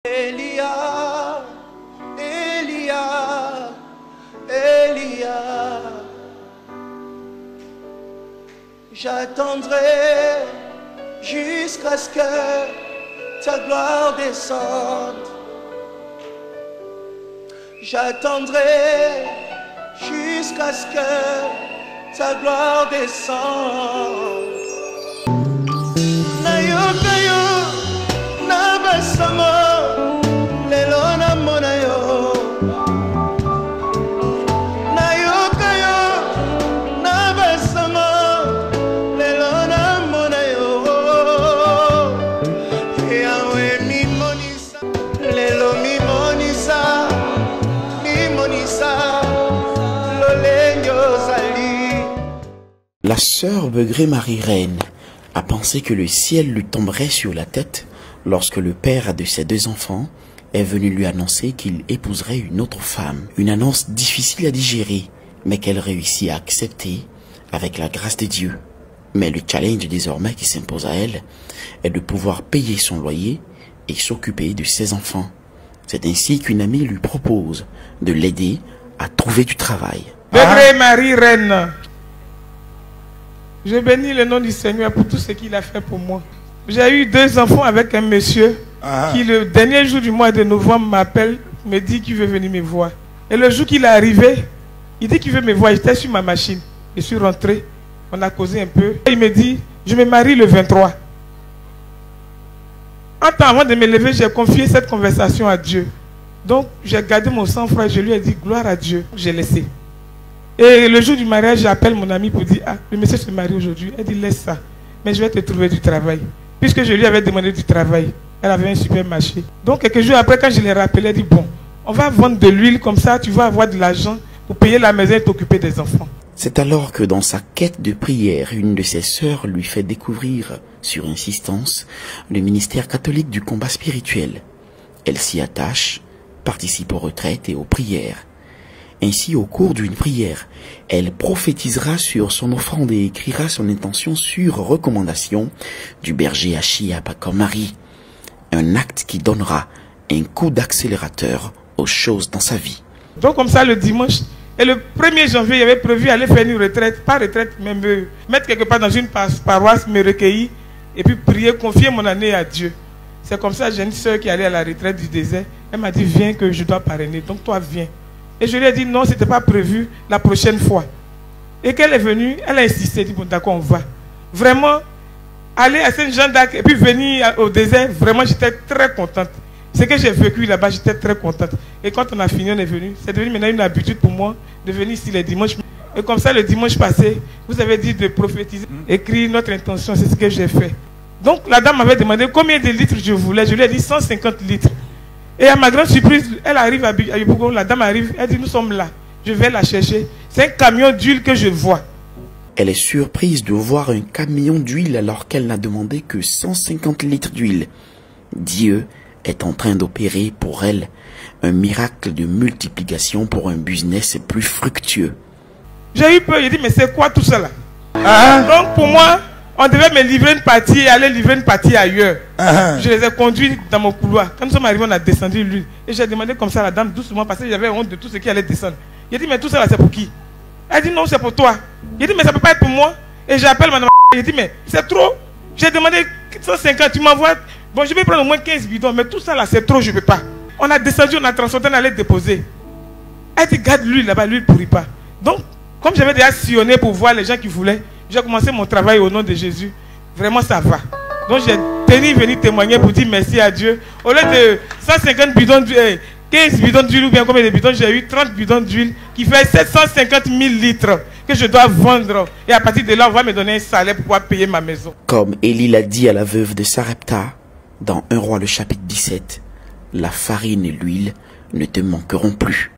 Elia, Elia, Elia, j'attendrai jusqu'à ce que ta gloire descende. J'attendrai jusqu'à ce que ta gloire descende. La sœur Begré Marie-Reine a pensé que le ciel lui tomberait sur la tête lorsque le père de ses deux enfants est venu lui annoncer qu'il épouserait une autre femme. Une annonce difficile à digérer, mais qu'elle réussit à accepter avec la grâce de Dieu. Mais le challenge désormais qui s'impose à elle est de pouvoir payer son loyer et s'occuper de ses enfants. C'est ainsi qu'une amie lui propose de l'aider à trouver du travail. Begré Marie-Reine, je bénis le nom du Seigneur pour tout ce qu'il a fait pour moi. J'ai eu deux enfants avec un monsieur qui le dernier jour du mois de novembre m'appelle, me dit qu'il veut venir me voir. Et le jour qu'il est arrivé, il dit qu'il veut me voir. J'étais sur ma machine. Je suis rentré, on a causé un peu. Il me dit, je me marie le 23. En temps avant de me lever, j'ai confié cette conversation à Dieu. Donc j'ai gardé mon sang-froid et je lui ai dit, gloire à Dieu, j'ai laissé. Et le jour du mariage, j'appelle mon ami pour dire, ah, le monsieur se marie aujourd'hui. Elle dit, laisse ça, mais je vais te trouver du travail. Puisque je lui avais demandé du travail, elle avait un supermarché. Donc quelques jours après, quand je l'ai rappelé, elle dit, bon, on va vendre de l'huile, comme ça tu vas avoir de l'argent pour payer la maison et t'occuper des enfants. C'est alors que dans sa quête de prière, une de ses sœurs lui fait découvrir, sur insistance, le ministère catholique du combat spirituel. Elle s'y attache, participe aux retraites et aux prières. Ainsi, au cours d'une prière, elle prophétisera sur son offrande et écrira son intention sur recommandation du berger Achia Bakamari. Un acte qui donnera un coup d'accélérateur aux choses dans sa vie. Donc comme ça, le dimanche, et le 1er janvier, il avait prévu aller faire une retraite, pas retraite, mais me mettre quelque part dans une paroisse, me recueillir, et puis prier, confier mon année à Dieu. C'est comme ça, j'ai une soeur qui allait à la retraite du désert. Elle m'a dit, viens que je dois parrainer, donc toi viens. Et je lui ai dit, non, ce n'était pas prévu la prochaine fois. Et qu'elle est venue, elle a insisté, elle dit, bon d'accord, on va. Vraiment, aller à Saint-Jean-d'Arc et puis venir au désert, vraiment j'étais très contente. Ce que j'ai vécu là-bas, j'étais très contente. Et quand on a fini, on est venu. C'est devenu maintenant une habitude pour moi de venir ici les dimanches. Et comme ça, le dimanche passé, vous avez dit de prophétiser, écrire notre intention, c'est ce que j'ai fait. Donc la dame m'avait demandé combien de litres je voulais. Je lui ai dit 150 litres. Et à ma grande surprise, elle arrive à Yopougon, la dame arrive, elle dit nous sommes là, je vais la chercher. C'est un camion d'huile que je vois. Elle est surprise de voir un camion d'huile alors qu'elle n'a demandé que 150 litres d'huile. Dieu est en train d'opérer pour elle un miracle de multiplication pour un business plus fructueux. J'ai eu peur, j'ai dit mais c'est quoi tout ça là? Donc pour moi, on devait me livrer une partie et aller livrer une partie ailleurs. Je les ai conduits dans mon couloir. Quand nous sommes arrivés, on a descendu l'huile. Et j'ai demandé comme ça à la dame doucement parce que j'avais honte de tout ce qui allait descendre. J'ai dit mais tout ça là c'est pour qui? Elle dit non c'est pour toi. J'ai dit mais ça ne peut pas être pour moi. Et j'appelle madame. J'ai dit mais c'est trop. J'ai demandé 150, tu m'envoies. Bon je vais prendre au moins 15 bidons, mais tout ça là c'est trop, je ne peux pas. On a descendu, on a transporté, on allait déposer. Elle dit garde l'huile là-bas, l'huile ne pourrit pas. Donc comme j'avais déjà sillonné pour voir les gens qui voulaient, j'ai commencé mon travail au nom de Jésus. Vraiment, ça va. Donc, j'ai tenu venir témoigner pour dire merci à Dieu. Au lieu de 150 bidons d'huile, 15 bidons d'huile ou bien combien de bidons, j'ai eu 30 bidons d'huile qui fait 750 000 litres que je dois vendre. Et à partir de là, on va me donner un salaire pour pouvoir payer ma maison. Comme Élie l'a dit à la veuve de Sarepta, dans 1 Roi le chapitre 17, la farine et l'huile ne te manqueront plus.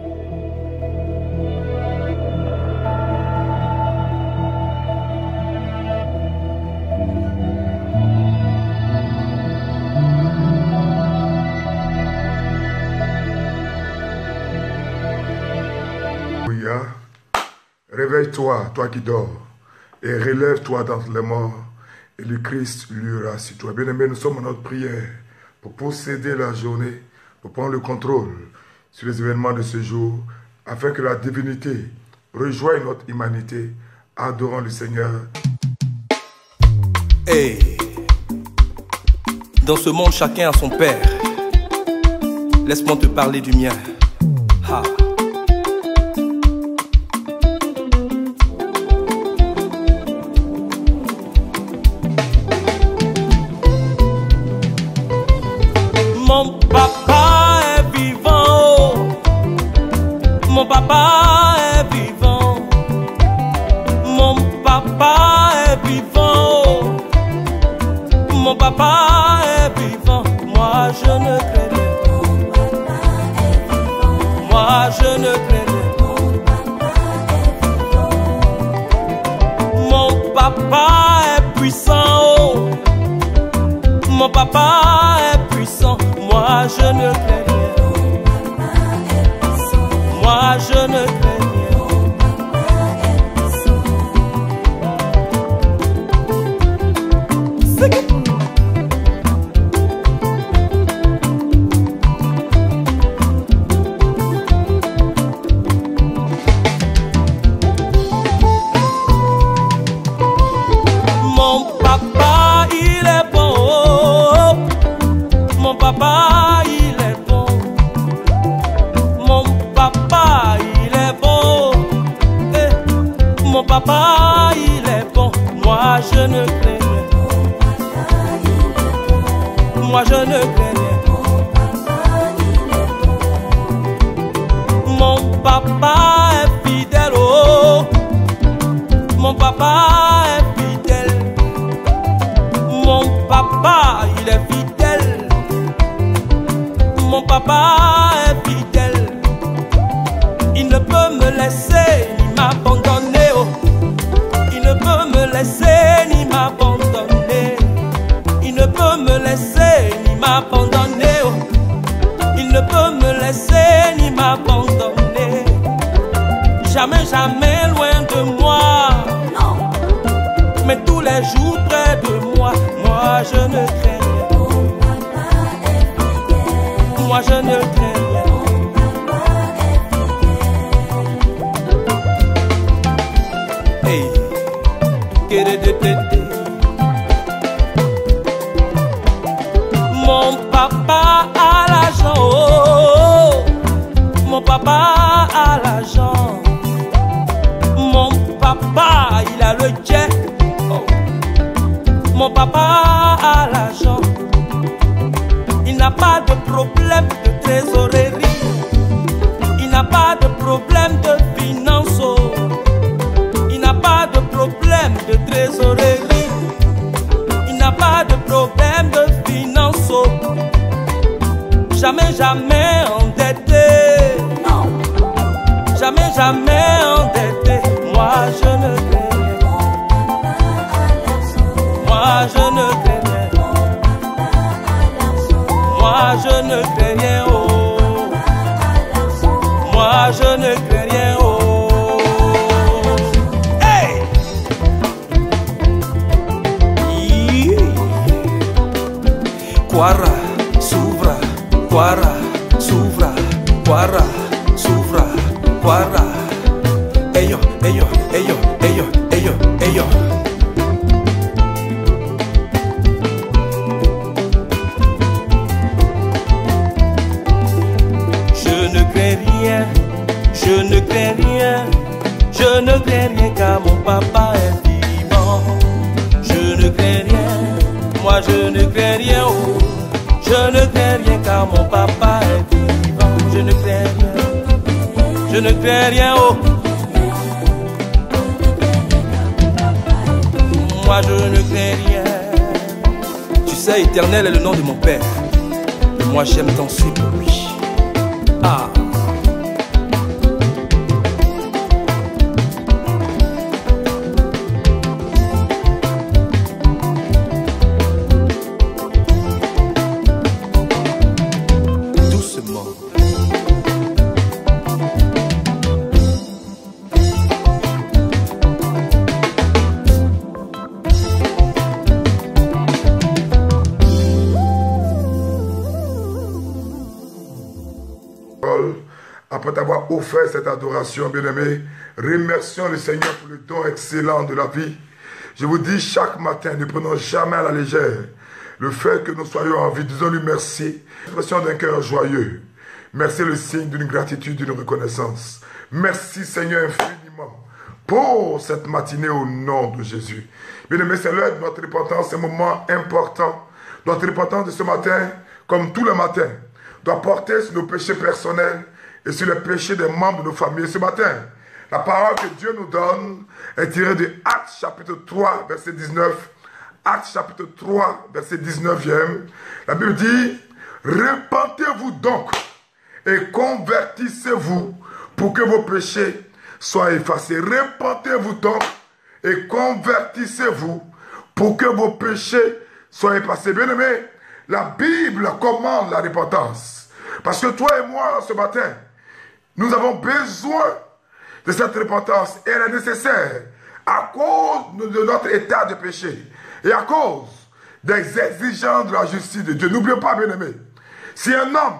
Réveille-toi, toi qui dors, et relève-toi d'entre les morts, et le Christ luira sur toi. Bien-aimé, nous sommes à notre prière pour posséder la journée pour prendre le contrôle sur les événements de ce jour, afin que la divinité rejoigne notre humanité. Adorons le Seigneur. Hey. Dans ce monde, chacun a son père. Laisse-moi te parler du mien. Ha. Mon papa est vivant, mon papa est vivant, mon papa est vivant, mon papa est vivant, moi je ne crains rien, moi je ne crains rien, mon papa est puissant, mon papa est puissant. Moi je ne crains rien. Moi je ne crains rien. Mon papa il est bon. Mon papa il est bon, mon papa il est bon, mon papa il est bon, moi je ne crains rien, moi je ne crains rien, mon papa est fidèle, oh, mon papa est fidèle, mon papa il est fidèle. Mon papa est fidèle, il ne peut me laisser ni m'abandonner, oh. Il ne peut me laisser ni m'abandonner, il ne peut me laisser ni m'abandonner, oh. Il ne peut me laisser ni m'abandonner, jamais, jamais loin de moi, non. Mais tous les jours près de moi, moi je ne crains rien. Moi je ne crains rien. Hey. Mon papa a l'argent, oh. Mon papa a l'argent. Mon papa il a le jet, oh. Mon papa a l'argent. Il n'a pas de problème de trésorerie, il n'a pas de problème de finance, il n'a pas de problème de trésorerie, il n'a pas de problème de finance, jamais, jamais endetté, non. Jamais, jamais endetté, moi je ne crains rien, moi je ne crains rien. Moi je ne crains rien, oh. Moi je ne crains rien, oh. Hey! Quara, s'ouvra, quara, s'ouvra, quara, s'ouvra, quara. Eyo, eyo, eyo, eyo, eyo, eyo. Je ne crains rien, je ne crains rien car mon papa est vivant. Je ne crains rien, moi je ne crains rien, oh. Je ne crains rien car mon papa est vivant. Je ne crains rien, je ne crains rien, oh. Moi je ne crains rien. Tu sais, Éternel est le nom de mon Père. Et moi j'aime danser pour lui. Ah. Après t'avoir offert cette adoration, bien-aimé, remercions le Seigneur pour le don excellent de la vie. Je vous dis chaque matin, ne prenons jamais à la légère le fait que nous soyons en vie. Disons-lui merci. Expression d'un cœur joyeux. Merci le signe d'une gratitude, d'une reconnaissance. Merci Seigneur infiniment pour cette matinée au nom de Jésus. Bien-aimé, c'est l'heure de notre repentance, un moment important. Notre repentance de ce matin, comme tous les matins, doit porter sur nos péchés personnels et sur les péchés des membres de nos familles. Ce matin, la parole que Dieu nous donne est tirée de Actes chapitre 3, verset 19. Actes chapitre 3, verset 19e. La Bible dit, « Repentez-vous donc et convertissez-vous pour que vos péchés soient effacés. » Repentez-vous donc et convertissez-vous pour que vos péchés soient effacés. Bien aimé, la Bible commande la repentance. Parce que toi et moi, ce matin, nous avons besoin de cette repentance. Et elle est nécessaire à cause de notre état de péché et à cause des exigences de la justice de Dieu. N'oubliez pas, bien aimé, si un homme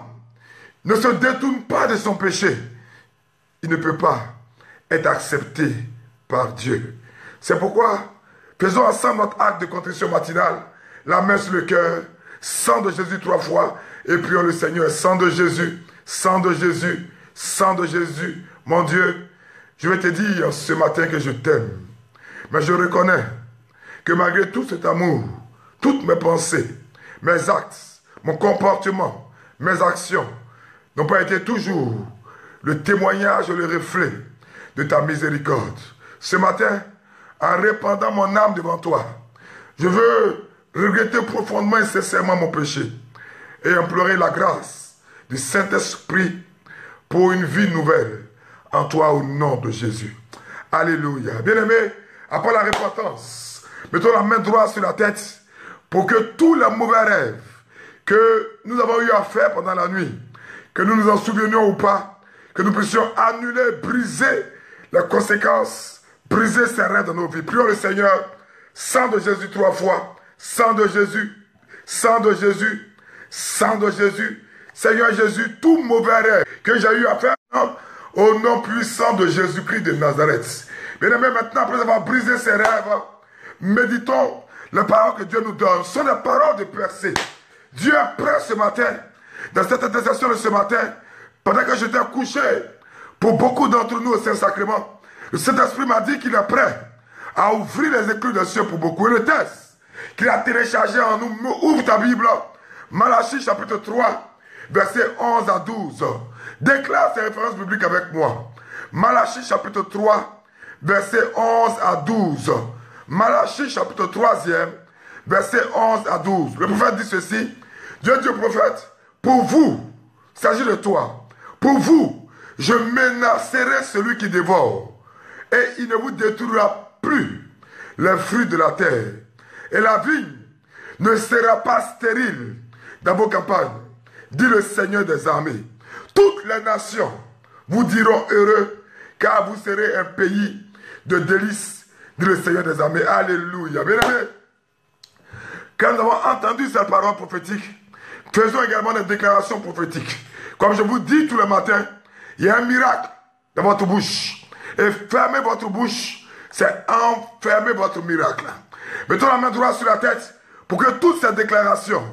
ne se détourne pas de son péché, il ne peut pas être accepté par Dieu. C'est pourquoi faisons ensemble notre acte de contrition matinale, la main sur le cœur, sang de Jésus 3 fois, et prions le Seigneur, sang de Jésus, sang de Jésus, sang de Jésus. Mon Dieu, je vais te dire ce matin que je t'aime, mais je reconnais que malgré tout cet amour, toutes mes pensées, mes actes, mon comportement, mes actions n'ont pas été toujours le témoignage et le reflet de ta miséricorde. Ce matin, en répandant mon âme devant toi, je veux regretter profondément et sincèrement mon péché et implorer la grâce du Saint-Esprit pour une vie nouvelle en toi au nom de Jésus. Alléluia. Bien-aimés, après la repentance, mettons la main droite sur la tête pour que tous les mauvais rêves que nous avons eu à faire pendant la nuit, que nous nous en souvenions ou pas, que nous puissions annuler, briser les conséquences, briser ces rêves dans nos vies. Prions le Seigneur, sang de Jésus 3 fois, sang de Jésus, sang de Jésus, sang de Jésus. Seigneur Jésus, tout mauvais rêve que j'ai eu à faire, au nom puissant de Jésus-Christ de Nazareth. Bien-aimés, maintenant, après avoir brisé ces rêves, méditons les paroles que Dieu nous donne. Ce sont des paroles de percée. Dieu est prêt ce matin, dans cette intercession de ce matin, pendant que j'étais couché, pour beaucoup d'entre nous au Saint-Sacrement, le Saint-Esprit m'a dit qu'il est prêt à ouvrir les écluses des cieux pour beaucoup. Et le texte qu'il a téléchargé en nous, ouvre ta Bible, Malachie chapitre 3, versets 11 à 12. Déclare ces références bibliques avec moi. Malachie chapitre 3, versets 11 à 12. Malachie chapitre 3e, versets 11 à 12. Le prophète dit ceci, Dieu dit au prophète, pour vous, il s'agit de toi, pour vous, je menacerai celui qui dévore, et il ne vous détruira plus les fruits de la terre, et la vigne ne sera pas stérile dans vos campagnes, dit le Seigneur des armées. Toutes les nations vous diront heureux, car vous serez un pays de délices, dit le Seigneur des armées. Alléluia. Bien aimé, quand nous avons entendu cette parole prophétique, faisons également des déclarations prophétiques. Comme je vous dis tous les matins, il y a un miracle dans votre bouche. Et fermez votre bouche, c'est enfermer votre miracle. Mettons la main droite sur la tête pour que toutes ces déclarations,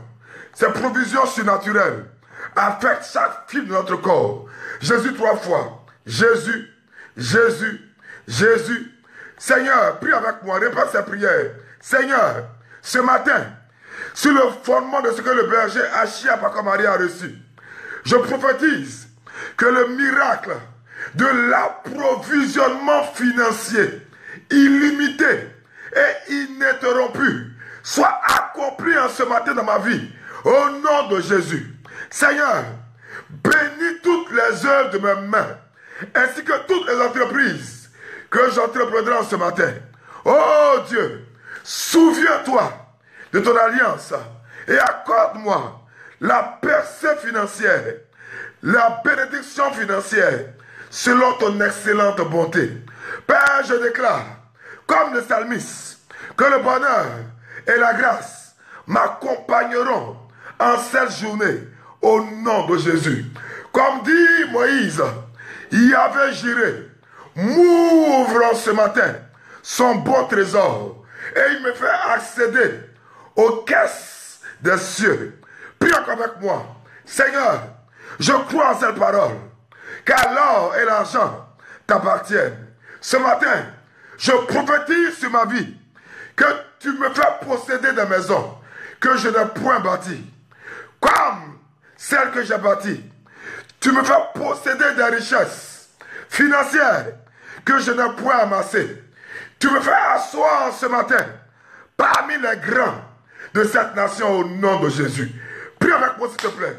ces provisions surnaturelles affectent chaque fibre de notre corps. Jésus 3 fois. Jésus, Jésus, Jésus. Seigneur, prie avec moi, répète ces prières. Seigneur, ce matin, sur le fondement de ce que le berger Achia Pacamarie a reçu, je prophétise que le miracle de l'approvisionnement financier illimité et ininterrompu soit accompli en ce matin dans ma vie, au nom de Jésus. Seigneur, bénis toutes les œuvres de mes mains, ainsi que toutes les entreprises que j'entreprendrai en ce matin. Oh Dieu, souviens-toi de ton alliance et accorde-moi la percée financière, la bénédiction financière, selon ton excellente bonté. Père, je déclare, comme le psalmiste, que le bonheur et la grâce m'accompagneront en cette journée, au nom de Jésus. Comme dit Moïse, Yahvé Jiré m'ouvre ce matin son beau trésor et il me fait accéder aux caisses des cieux. Prie encore avec moi. Seigneur, je crois en cette parole, car l'or et l'argent t'appartiennent. Ce matin, je prophétise sur ma vie que tu me fais posséder des maisons que je n'ai point bâties, comme celles que j'ai bâties. Tu me fais posséder des richesses financières que je n'ai point amassées. Tu me fais asseoir ce matin parmi les grands de cette nation au nom de Jésus. Prie avec moi s'il te plaît.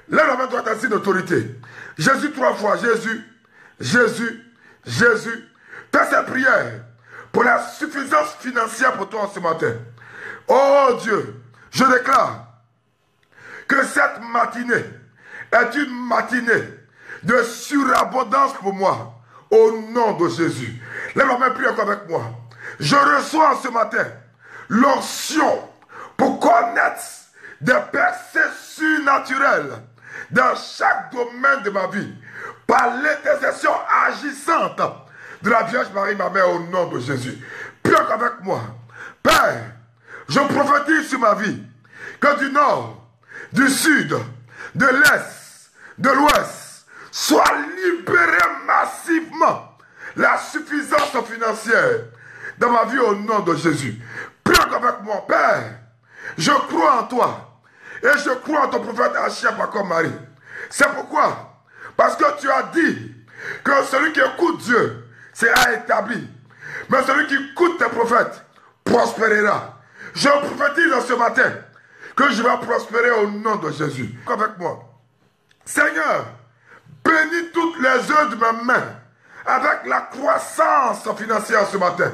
Lève la main droite ainsi d'autorité. Jésus 3 fois. Jésus, Jésus, Jésus. Fais cette prière pour la suffisance financière pour toi ce matin. Oh Dieu, je déclare que cette matinée est une matinée de surabondance pour moi. Au nom de Jésus. Lève la main, prie encore avec moi. Je reçois ce matin l'onction pour connaître des percées surnaturelles dans chaque domaine de ma vie par l'intercession agissante de la Vierge Marie, ma mère, au nom de Jésus. Prie encore avec moi. Père, je prophétise sur ma vie que du nord, du sud, de l'est, de l'ouest, soit libérée massivement la suffisance financière dans ma vie au nom de Jésus. Prie encore avec moi. Père, je crois en toi et je crois en ton prophète Achia Paco Marie. C'est pourquoi, parce que tu as dit que celui qui écoute Dieu sera établi, mais celui qui écoute tes prophètes prospérera. Je prophétise ce matin que je vais prospérer au nom de Jésus. Avec moi. Seigneur, bénis toutes les œuvres de mes mains avec la croissance financière ce matin,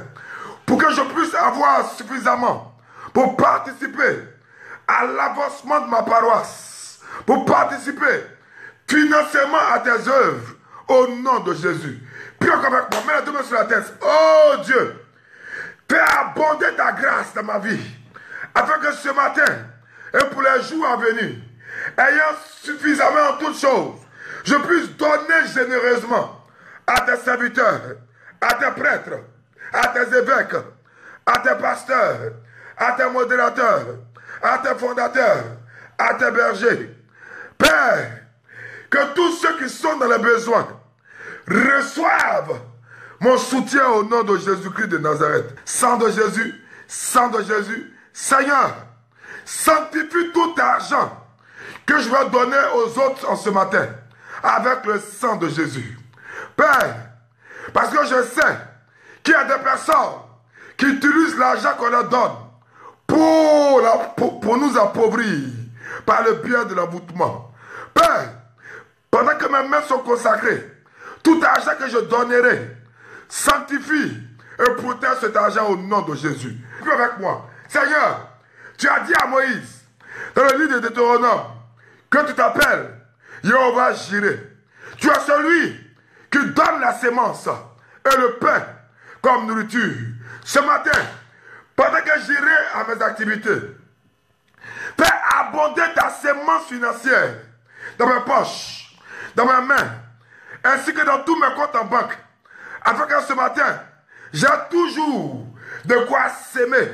pour que je puisse avoir suffisamment pour participer à l'avancement de ma paroisse, pour participer financièrement à tes œuvres au nom de Jésus. Prie encore avec moi, mets les deux mains sur la tête. Oh Dieu, fais abonder ta grâce dans ma vie, afin que ce matin et pour les jours à venir, ayant suffisamment en toutes choses, je puisse donner généreusement à tes serviteurs, à tes prêtres, à tes évêques, à tes pasteurs, à tes modérateurs, à tes fondateurs, à tes bergers. Père, que tous ceux qui sont dans les besoins reçoivent mon soutien au nom de Jésus-Christ de Nazareth. Sang de Jésus, Seigneur, sanctifie tout argent que je vais donner aux autres en ce matin avec le sang de Jésus. Père, parce que je sais qu'il y a des personnes qui utilisent l'argent qu'on leur donne pour nous appauvrir par le biais de l'envoûtement. Père, pendant que mes mains sont consacrées, tout argent que je donnerai, sanctifie et protège cet argent au nom de Jésus. Puis avec moi, Seigneur, tu as dit à Moïse, dans le livre de Deutéronome, que tu t'appelles Jéhovah Jiré. Tu es celui qui donne la sémence et le pain comme nourriture. Ce matin, pendant que j'irai à mes activités, fais abonder ta sémence financière dans mes poches, dans mes mains, ainsi que dans tous mes comptes en banque, afin que ce matin, j'ai toujours de quoi s'aimer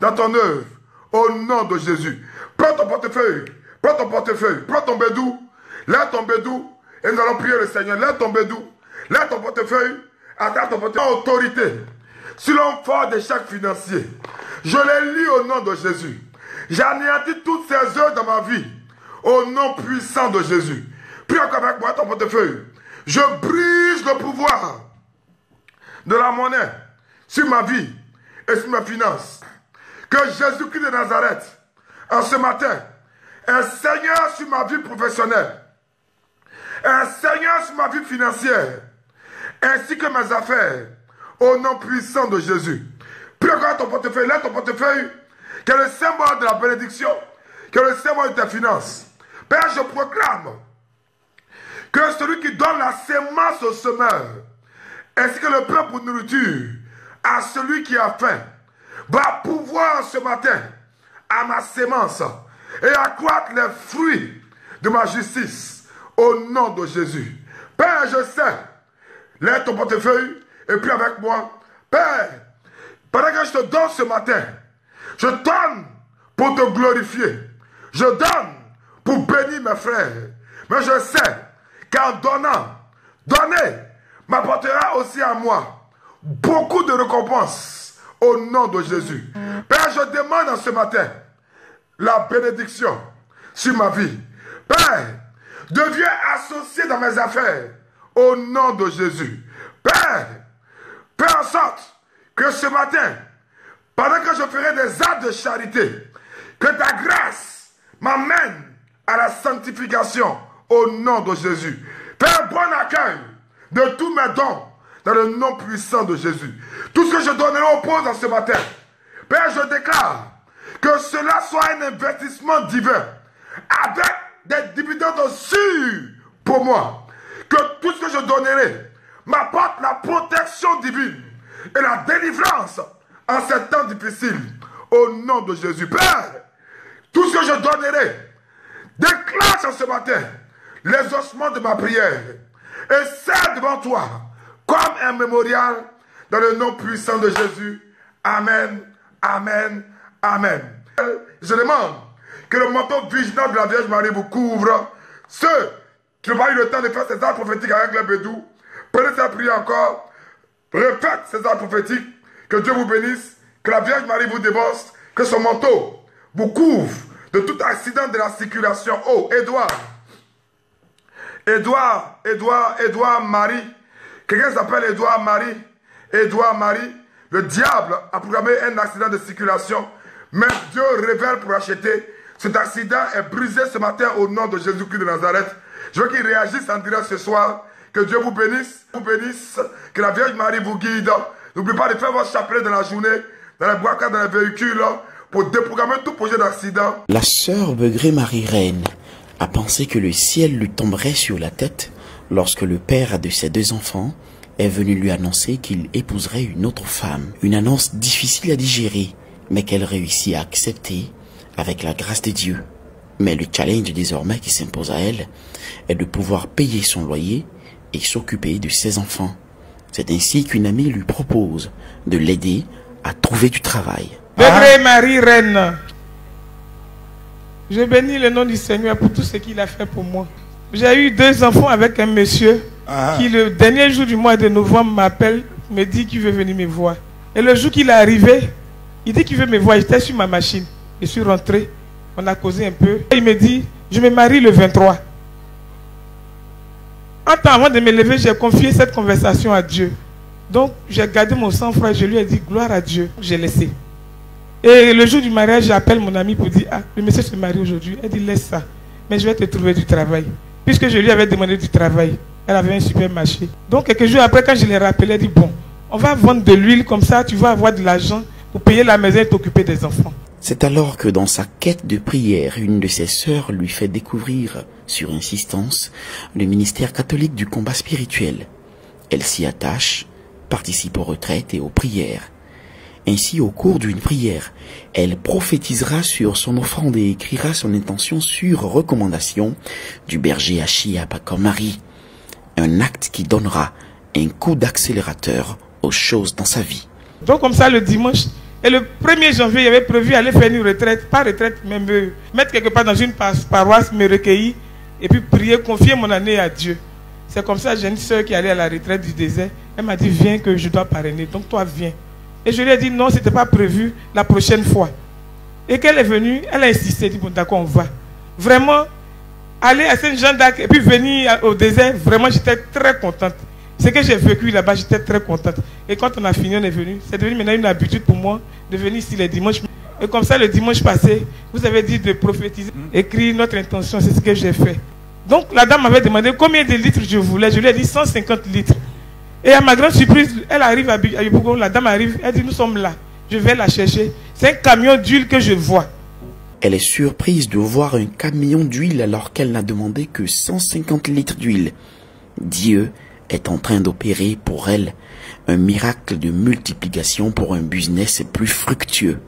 dans ton œuvre, au nom de Jésus. Prends ton portefeuille, prends ton bédou, lève ton bédou, et nous allons prier le Seigneur. Lève ton bédou, lève ton portefeuille, attrape ton portefeuille. Autorité, sur l'homme fort d'échec financier, je les lis au nom de Jésus. J'anéantis toutes ces œuvres dans ma vie, au nom puissant de Jésus. Prie encore avec moi ton portefeuille. Je brise le pouvoir de la monnaie sur ma vie et sur mes finances. Que Jésus-Christ de Nazareth, en ce matin, un Seigneur sur ma vie professionnelle, un Seigneur sur ma vie financière, ainsi que mes affaires, au nom puissant de Jésus. Prie encore ton portefeuille, lève ton portefeuille, qui est le symbole de la bénédiction, qui est le symbole de tes finances. Père, je proclame que celui qui donne la sémence au semeur, ainsi que le pain pour nourriture, à celui qui a faim, va pouvoir ce matin, à ma sémence, et accroître les fruits de ma justice, au nom de Jésus. Père, je sais, lève ton portefeuille et puis avec moi. Père, pendant que je te donne ce matin, je donne pour te glorifier. Je donne pour bénir mes frères. Mais je sais qu'en donnant, donner m'apportera aussi à moi beaucoup de récompenses au nom de Jésus. Père, je demande en ce matin la bénédiction sur ma vie. Père, deviens associé dans mes affaires au nom de Jésus. Père, fais en sorte que ce matin, pendant que je ferai des actes de charité, que ta grâce m'amène à la sanctification au nom de Jésus. Fais un bon accueil de tous mes dons dans le nom puissant de Jésus. Tout ce que je donnerai au pauvres en ce matin, Père, je déclare que cela soit un investissement divin avec des dividendes sûrs pour moi. Que tout ce que je donnerai m'apporte la protection divine et la délivrance en ces temps difficiles au nom de Jésus. Père, tout ce que je donnerai déclenche en ce matin l'exaucement de ma prière et serre devant toi comme un mémorial dans le nom puissant de Jésus. Amen, amen, amen. Je demande que le manteau vigilant de la Vierge Marie vous couvre. Ceux qui n'ont pas eu le temps de faire ces actes prophétiques avec le bédou, prenez cette prière encore, refaites ces actes prophétiques, que Dieu vous bénisse, que la Vierge Marie vous débosse, que son manteau vous couvre de tout accident de la circulation. Oh, Édouard Marie. Quelqu'un s'appelle Édouard Marie. Édouard Marie. Le diable a programmé un accident de circulation. Mais Dieu révèle pour acheter. Cet accident est brisé ce matin au nom de Jésus-Christ de Nazareth. Je veux qu'il réagisse en direct ce soir. Que Dieu vous bénisse. Que la Vierge Marie vous guide. N'oubliez pas de faire votre chapelet dans la journée, dans les boîtes, dans les véhicules, pour déprogrammer tout projet d'accident. La sœur Begré Marie-Reine a pensé que le ciel lui tomberait sur la tête lorsque le père de ses deux enfants est venu lui annoncer qu'il épouserait une autre femme. Une annonce difficile à digérer, mais qu'elle réussit à accepter avec la grâce de Dieu. Mais le challenge désormais qui s'impose à elle est de pouvoir payer son loyer et s'occuper de ses enfants. C'est ainsi qu'une amie lui propose de l'aider à trouver du travail. Begré Marie-Reine, je bénis le nom du Seigneur pour tout ce qu'il a fait pour moi. J'ai eu 2 enfants avec un monsieur qui le dernier jour du mois de novembre m'appelle, me dit qu'il veut venir me voir. Et le jour qu'il est arrivé, il dit qu'il veut me voir. J'étais sur ma machine. Je suis rentré, on a causé un peu. Il me dit, je me marie le 23. En temps avant de me lever, j'ai confié cette conversation à Dieu. Donc, j'ai gardé mon sang-froid et je lui ai dit, gloire à Dieu, j'ai laissé. Et le jour du mariage, j'appelle mon ami pour dire, ah, le monsieur se marie aujourd'hui. Elle dit, laisse ça, mais je vais te trouver du travail. Puisque je lui avais demandé du travail, elle avait un supermarché. Donc, quelques jours après, quand je l'ai rappelé, elle dit, bon, on va vendre de l'huile, comme ça, tu vas avoir de l'argent pour payer la maison et t'occuper des enfants. C'est alors que dans sa quête de prière, une de ses sœurs lui fait découvrir, sur insistance, le ministère catholique du combat spirituel. Elle s'y attache, participe aux retraites et aux prières. Ainsi, au cours d'une prière, elle prophétisera sur son offrande et écrira son intention sur recommandation du berger Achia Bakamari. Un acte qui donnera un coup d'accélérateur aux choses dans sa vie. Donc comme ça, le dimanche, et le 1er janvier, il avait prévu aller faire une retraite, pas retraite, mais me mettre quelque part dans une paroisse, me recueillir, et puis prier, confier mon année à Dieu. C'est comme ça, j'ai une soeur qui est allée à la retraite du désert. Elle m'a dit, viens que je dois parrainer, donc toi viens. Et je lui ai dit, non, ce n'était pas prévu la prochaine fois. Et qu'elle est venue, elle a insisté, elle dit, bon d'accord, on va. Vraiment, aller à Saint-Jean-d'Arc et puis venir au désert, vraiment j'étais très contente. Ce que j'ai vécu là-bas, j'étais très contente. Et quand on a fini, on est venu. C'est devenu maintenant une habitude pour moi de venir ici les dimanches. Et comme ça, le dimanche passé, vous avez dit de prophétiser, écrire notre intention, c'est ce que j'ai fait. Donc la dame m'avait demandé combien de litres je voulais. Je lui ai dit 150 litres. Et à ma grande surprise, elle arrive à Yopougon, la dame arrive, elle dit nous sommes là. Je vais la chercher. C'est un camion d'huile que je vois. Elle est surprise de voir un camion d'huile alors qu'elle n'a demandé que 150 litres d'huile. Dieu est en train d'opérer pour elle un miracle de multiplication pour un business plus fructueux.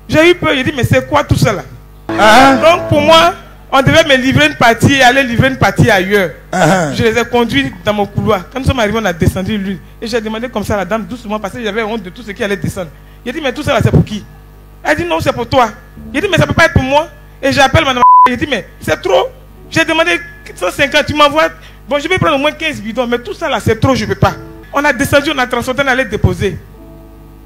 J'ai eu peur, j'ai dit mais c'est quoi tout ça là? Donc pour moi, on devait me livrer une partie et aller livrer une partie ailleurs. Je les ai conduits dans mon couloir. Quand nous sommes arrivés, on a descendu l'huile. Et j'ai demandé comme ça à la dame doucement parce que j'avais honte de tout ce qui allait descendre. Il a dit, mais tout ça là, c'est pour qui? Elle dit, non, c'est pour toi. Il a dit, mais ça ne peut pas être pour moi. Et j'appelle madame. Il a dit, mais c'est trop. J'ai demandé 150, tu m'envoies. Bon, je vais prendre au moins 15 bidons, mais tout ça là, c'est trop, je ne peux pas. On a descendu, on a transporté, on allait déposer.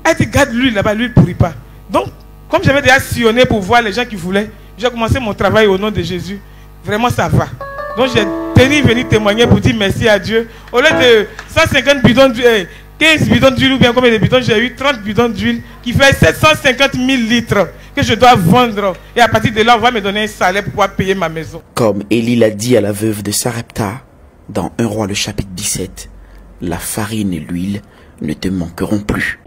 Elle dit, garde l'huile là-bas, l'huile ne pourrit pas. Donc, comme j'avais déjà sillonné pour voir les gens qui voulaient, j'ai commencé mon travail au nom de Jésus. Vraiment, ça va. Donc, j'ai tenu venir témoigner pour dire merci à Dieu. Au lieu de 150 bidons d'huile, 15 bidons d'huile ou bien combien de bidons, j'ai eu 30 bidons d'huile qui fait 750 000 litres que je dois vendre. Et à partir de là, on va me donner un salaire pour pouvoir payer ma maison. Comme Élie l'a dit à la veuve de Sarepta, dans 1 Roi le chapitre 17, la farine et l'huile ne te manqueront plus.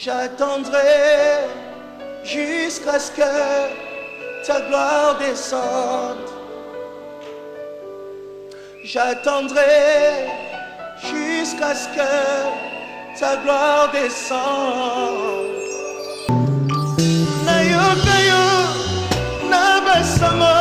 J'attendrai jusqu'à ce que ta gloire descende. J'attendrai jusqu'à ce que ta gloire descende. Nayo, nayo, nabasama.